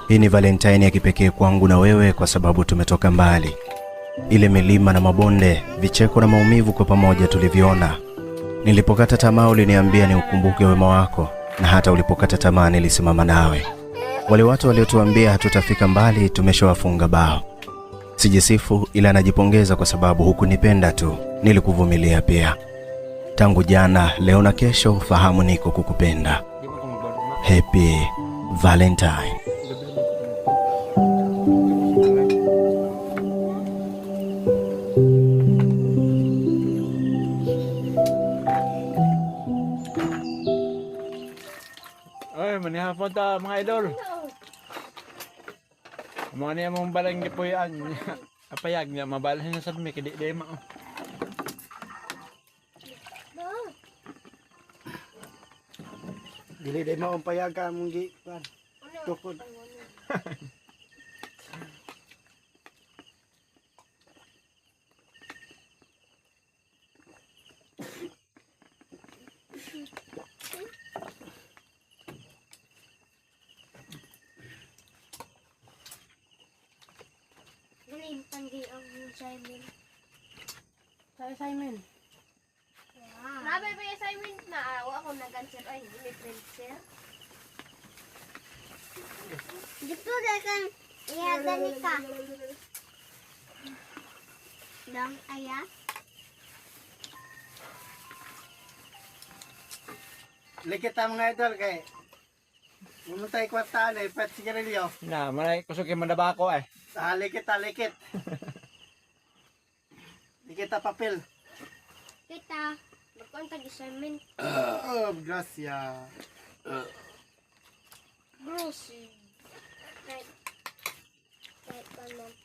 Hii ni Valentine ya kipekee kwangu na wewe kwa sababu tumetoka mbali. Ile milima na mabonde, vicheko na maumivu kwa pamoja tuliviona. Nilipokata tamaa uliniambia ni ukumbuke wema wako, na hata ulipokata tamaa nilisimama nawe. Wale watu waliotuambia hatutafika mbali tumeshawafunga bao. Sijisifu ila najipongeza kwa sababu hukunipenda tu, nilikuvumilia pia. Tangu jana, leo na kesho fahamu niko kukupenda. Happy Valentine. Ay, manihapon ta mga idol. Mga niya mong balang di po yan. Apayag niya, mabalas niya sa dumi, kidi-di mo. Dili day mo ang payaga mong gi tukod. Tanggi ang Simon. Sa assignment. Nabe ba yung assignment na awa ako nag-answer ay hindi may pencil. Dito dakan iadani ka. Dang aya. Likit ang mga idol kay Muntay kwartaan eh, pet sigarilyo. Na, manay kusog yung mandabako eh. Likit. Likit papel. Kita magkontag assignment. Gracia. Gross. Right. Right,